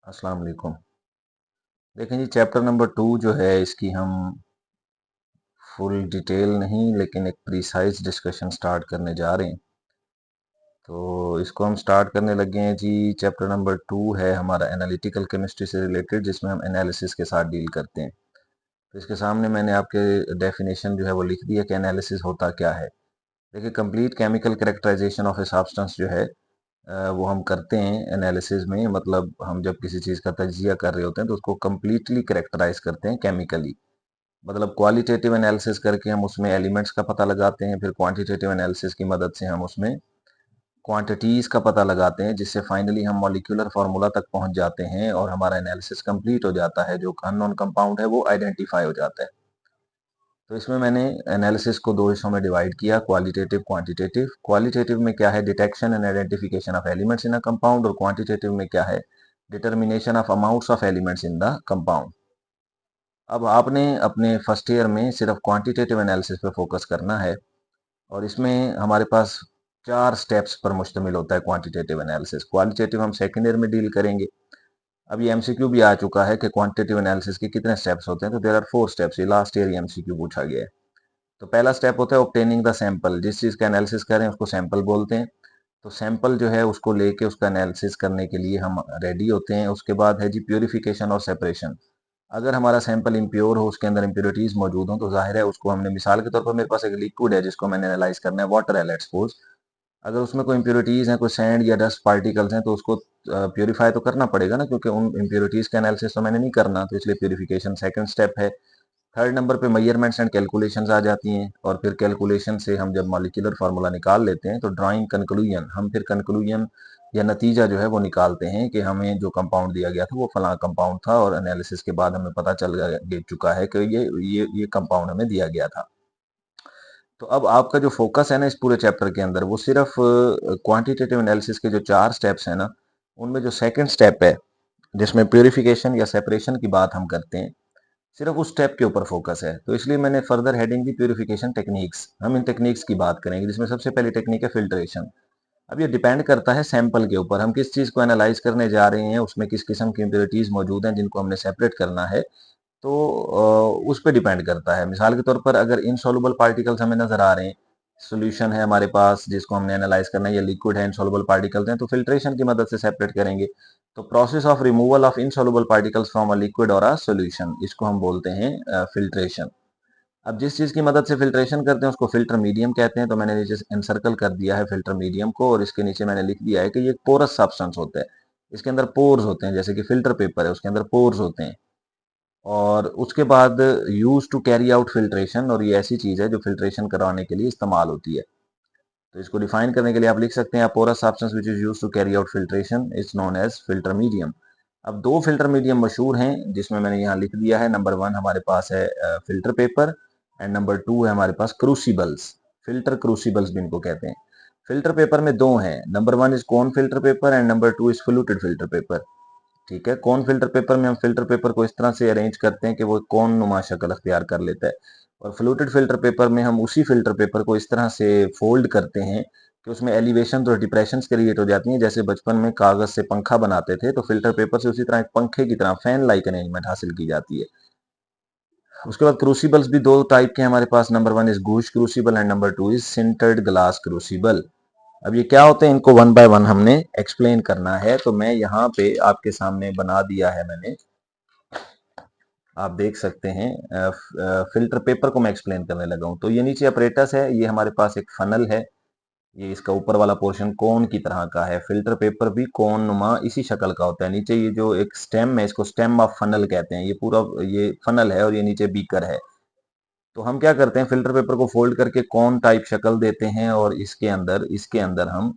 अस्सलाम वालेकुम। देखें जी, चैप्टर नंबर 2 जो है इसकी हम फुल डिटेल नहीं लेकिन एक प्रिसाइज डिस्कशन स्टार्ट करने जा रहे हैं। तो इसको हम स्टार्ट करने लगे हैं जी। चैप्टर नंबर 2 है हमारा एनालिटिकल केमिस्ट्री से रिलेटेड, जिसमें हम एनालिसिस के साथ डील करते हैं। तो इसके सामने मैंने आपके डेफिनेशन जो है वो लिख दी है कि एनालिसिस होता क्या है। देखिए, complete chemical characterisation of a substance जो है वो हम करते हैं एनालिसिस में। मतलब हम जब किसी चीज़ का तज्जिया कर रहे होते हैं तो उसको कम्प्लीटली कैरेक्टराइज करते हैं केमिकली। मतलब क्वालिटेटिव एनालिसिस करके हम उसमें एलिमेंट्स का पता लगाते हैं, फिर क्वांटिटेटिव एनालिसिस की मदद से हम उसमें क्वांटिटीज का पता लगाते हैं, जिससे फाइनली हम मॉलिक्यूलर फार्मूला तक पहुंच जाते हैं और हमारा एनालिसिस कंप्लीट हो जाता है। जो अननोन कंपाउंड है वो आइडेंटिफाई हो जाता है। तो इसमें मैंने एनालिसिस को दो हिस्सों में डिवाइड किया, क्वालिटेटिव क्वांटिटेटिव। क्वालिटेटिव में क्या है, detection and identification of elements in a compound, और क्वांटिटेटिव में क्या है, determination of amounts of elements in the compound. अब आपने अपने फर्स्ट ईयर में सिर्फ क्वांटिटेटिव एनालिसिस पे फोकस करना है, और इसमें हमारे पास 4 स्टेप्स पर मुश्तमिल होता है क्वांटिटेटिव एनालिसिस। क्वालिटेटिव हम सेकेंड ईयर में डील करेंगे। अब ये एमसीक्यू भी आ चुका है कि क्वांटिटेटिव एनालिसिस के कितने स्टेप्स होते हैं, तो देयर आर 4 स्टेप्स। ये लास्ट ईयर एमसीक्यू पूछा गया है। तो पहला स्टेप होता है ऑब्टेनिंग द सैंपल। जिस चीज़ का एनालिसिस कर रहे हैं उसको सैंपल बोलते हैं। तो सैंपल जो है उसको लेके उसका एनालिसिस करने के लिए हम रेडी होते हैं। उसके बाद है जी प्योरिफिकेशन और सेपरेशन। अगर हमारा सैंपल इम्प्योर हो, उसके अंदर इम्प्योरिटीज मौजूद हो, तो जाहिर है उसको हमने, मिसाल के तौर पर मेरे पास एक लिक्विड है जिसको मैंने एनालाइज करना है, वाटर है लेट्स सपोज। अगर उसमें कोई इम्प्योरिटीज हैं, कोई सैंड या डस्ट पार्टिकल्स हैं, तो उसको प्योरीफाई तो करना पड़ेगा ना, क्योंकि उन इम्प्योरिटीज का एनालिसिस तो मैंने नहीं करना, तो इसलिए प्योरिफिकेशन सेकंड स्टेप है। थर्ड नंबर पे मेजरमेंट्स एंड कैलकुलेशंस आ जाती हैं, और फिर कैलकुलेशन से हम जब मॉलिक्यूलर फार्मूला निकाल लेते हैं तो ड्राइंग कंक्लूजन, हम फिर कंक्लूजन या नतीजा जो है वो निकालते हैं कि हमें जो कंपाउंड दिया गया था वो फला कंपाउंड था, और एनालिसिस के बाद हमें पता चल चुका है कि ये कंपाउंड हमें दिया गया था। तो अब आपका जो फोकस है ना इस पूरे चैप्टर के अंदर, वो सिर्फ क्वांटिटेटिव एनालिसिस के जो 4 स्टेप्स हैं ना, उनमें जो सेकंड स्टेप है जिसमें प्योरिफिकेशन या सेपरेशन की बात हम करते हैं, सिर्फ उस स्टेप के ऊपर फोकस है। तो इसलिए मैंने फर्दर हेडिंग दी प्यूरिफिकेशन टेक्निक्स। हम इन टेक्निक्स की बात करेंगे, जिसमें सबसे पहली टेक्निक है फिल्ट्रेशन। अब ये डिपेंड करता है सैंपल के ऊपर, हम किस चीज़ को एनालाइज करने जा रहे हैं, उसमें किस किस्म की इम्प्योरिटीज मौजूद हैं जिनको हमने सेपरेट करना है। तो उस पर डिपेंड करता है। मिसाल के तौर पर अगर इनसॉल्युबल पार्टिकल्स हमें नजर आ रहे हैं, सोल्यूशन है हमारे पास जिसको हमने एनालाइज करना है, या लिक्विड है, इनसॉल्युबल पार्टिकल्स हैं, तो फिल्ट्रेशन की मदद से सेपरेट करेंगे। तो process of removal of insoluble particles from a liquid और अ सॉल्यूशन, इसको हम बोलते हैं फिल्ट्रेशन। अब जिस चीज की मदद से फिल्ट्रेशन करते हैं उसको फिल्टर मीडियम कहते हैं। तो मैंने नीचे एनसर्कल कर दिया है फिल्टर मीडियम को, और इसके नीचे मैंने लिख दिया है कि ये एक पोरस सब्सटेंस होता है। इसके अंदर पोर्स होते हैं, जैसे कि फिल्टर पेपर है उसके अंदर पोर्स होते हैं। और उसके बाद use to carry out filtration, और ये ऐसी चीज है जो फिल्ट्रेशन करवाने के लिए इस्तेमाल होती है। तो इसको डिफाइन करने के लिए आप लिख सकते हैं, porous substance which is used to carry out filtration is known as filter medium. अब दो फिल्टर मीडियम मशहूर हैं जिसमें मैंने यहाँ लिख दिया है। नंबर 1 हमारे पास है फिल्टर पेपर, एंड नंबर 2 है हमारे पास क्रूसिबल्स। फिल्टर क्रूसिबल्स भी इनको कहते हैं। फिल्टर पेपर में दो हैं, number 1 is cone filter paper and number 2 is fluted filter paper. ठीक है, कौन फिल्टर पेपर में हम फिल्टर पेपर को इस तरह से अरेंज करते हैं कि वो कौन नुमा शक्ल अख्तियार कर लेता है, और फ्लूटेड फिल्टर पेपर में हम उसी फिल्टर पेपर को इस तरह से फोल्ड करते हैं कि उसमें एलिवेशन और डिप्रेशन क्रिएट हो जाती हैं। जैसे बचपन में कागज से पंखा बनाते थे, तो फिल्टर पेपर से उसी तरह एक पंखे की तरह फैन लाइक अरेंजमेंट हासिल की जाती है। उसके बाद क्रूसिबल्स भी दो टाइप के हैं हमारे पास, number 1 is Gooch crucible and number 2 is sintered glass crucible. अब ये क्या होते हैं, इनको वन बाय वन हमने एक्सप्लेन करना है। तो मैं यहाँ पे आपके सामने बना दिया है मैंने, आप देख सकते हैं। फिल्टर पेपर को मैं एक्सप्लेन करने लगा हूँ। तो ये नीचे अपरेटस है, ये हमारे पास एक फनल है, ये इसका ऊपर वाला पोर्शन कोन की तरह का है। फिल्टर पेपर भी कोन नुमा इसी शक्ल का होता है। नीचे ये जो एक स्टेम है, इसको स्टेम ऑफ फनल कहते हैं। ये पूरा ये फनल है और ये नीचे बीकर है। तो हम क्या करते हैं, फिल्टर पेपर को फोल्ड करके कौन टाइप शक्ल देते हैं, और इसके अंदर हम